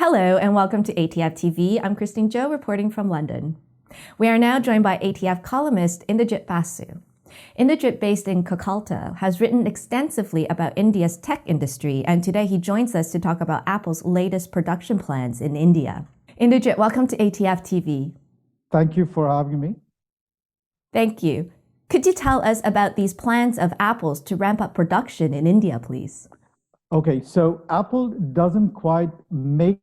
Hello and welcome to ATF TV. I'm Christine Zhou reporting from London. We are now joined by ATF columnist Indrajit Basu. Indrajit, based in Kolkata, has written extensively about India's tech industry, and today he joins us to talk about Apple's latest production plans in India. Indrajit, welcome to ATF TV. Thank you for having me. Thank you. Could you tell us about these plans of Apple's to ramp up production in India, please? Okay, so Apple doesn't quite make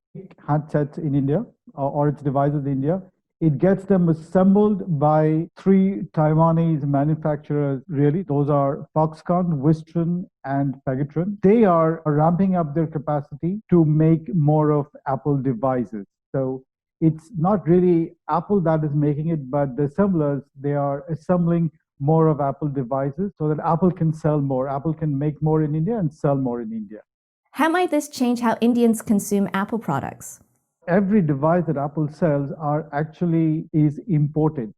handsets in India or its devices in India. It gets them assembled by three Taiwanese manufacturers, really. Those are Foxconn, Wistron, and Pegatron. They are ramping up their capacity to make more of Apple devices. So it's not really Apple that is making it, but the assemblers, they are assembling more of Apple devices so that Apple can sell more. Apple can make more in India and sell more in India. How might this change how Indians consume Apple products? Every device that Apple sells is imported.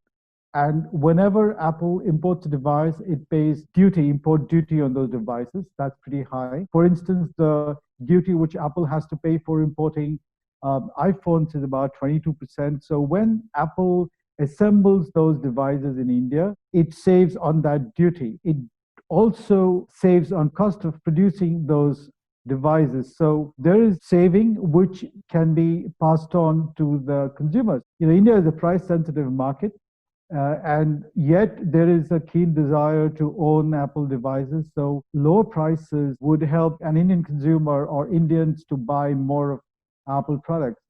And whenever Apple imports a device, it pays import duty on those devices. That's pretty high. For instance, the duty which Apple has to pay for importing iPhones is about 22%. So when Apple assembles those devices in India, it saves on that duty. It also saves on cost of producing those devices. So there is saving which can be passed on to the consumers. India is a price-sensitive market, and yet there is a keen desire to own Apple devices. So lower prices would help an Indian consumer or Indians to buy more of Apple products.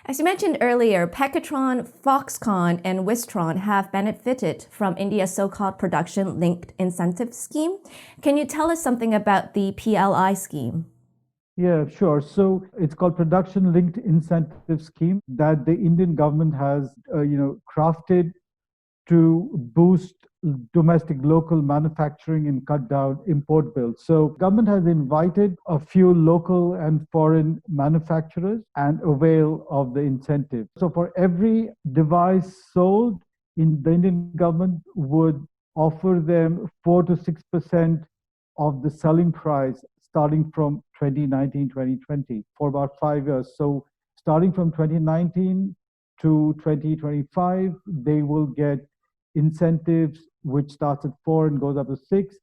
As you mentioned earlier, Pegatron, Foxconn, and Wistron have benefited from India's so-called production-linked incentive scheme. Can you tell us something about the PLI scheme? Yeah, sure. So it's called Production-Linked Incentive Scheme that the Indian government has, crafted to boost domestic local manufacturing and cut down import bills. So government has invited a few local and foreign manufacturers and avail of the incentive. So for every device sold, the Indian government would offer them 4 to 6% of the selling price starting from 2019, 2020 for about 5 years. So starting from 2019 to 2025, they will get incentives which starts at 4 and goes up to 6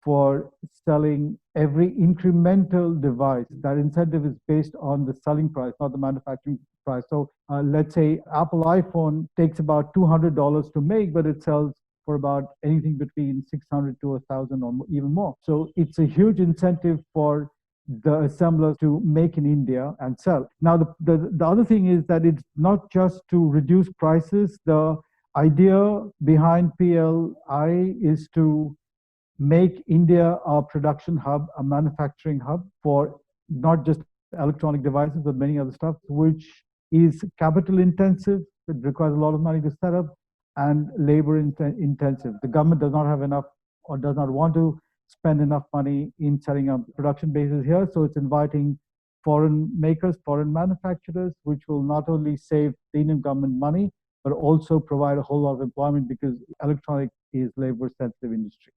for selling every incremental device. That incentive is based on the selling price, not the manufacturing price. So let's say Apple iPhone takes about $200 to make, but it sells for about anything between 600 to 1,000 or even more. So it's a huge incentive for the assemblers to make in India and sell. Now, the other thing is that it's not just to reduce prices. The idea behind PLI is to make India a production hub, a manufacturing hub for not just electronic devices, but many other stuff, which is capital intensive. It requires a lot of money to set up and labor intensive. The government does not have enough or does not want to spend enough money in setting up production bases here. So it's inviting foreign makers, foreign manufacturers, which will not only save the Indian government money, but also provide a whole lot of employment because electronic is labor-sensitive industry.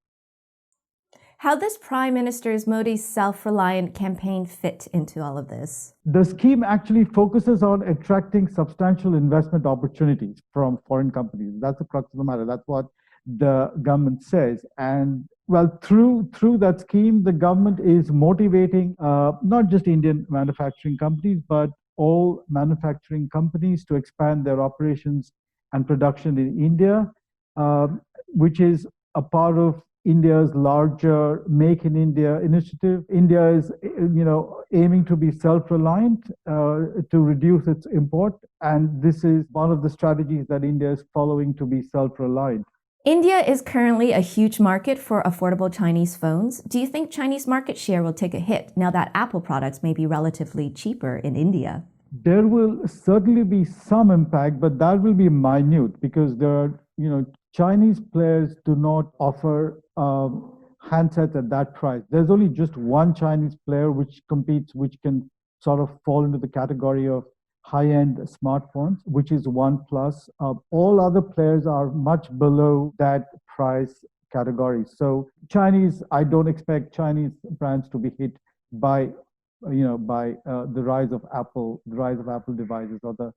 How does Prime Minister Modi's self-reliant campaign fit into all of this? The scheme actually focuses on attracting substantial investment opportunities from foreign companies. That's the crux of the matter. That's what the government says. And well, through that scheme, the government is motivating not just Indian manufacturing companies, but all manufacturing companies to expand their operations and production in India, which is a part of India's larger Make in India initiative. India is, aiming to be self-reliant to reduce its import, and this is one of the strategies that India is following to be self-reliant. India is currently a huge market for affordable Chinese phones. Do you think Chinese market share will take a hit now that Apple products may be relatively cheaper in India? There will certainly be some impact, but that will be minute because there are, Chinese players do not offer handsets at that price. There's only just one Chinese player which competes, which can sort of fall into the category of high-end smartphones, which is OnePlus. All other players are much below that price category. So I don't expect Chinese brands to be hit by by the rise of Apple devices, or the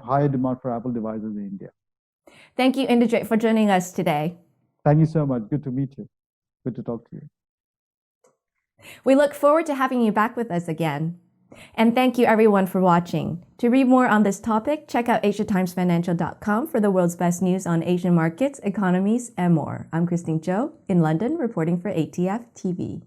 higher demand for Apple devices in India. Thank you, Indrajit, for joining us today. Thank you so much. Good to meet you. Good to talk to you. We look forward to having you back with us again. And thank you everyone for watching. To read more on this topic, check out asiatimesfinancial.com for the world's best news on Asian markets, economies, and more. I'm Christine Zhou in London, reporting for ATF TV.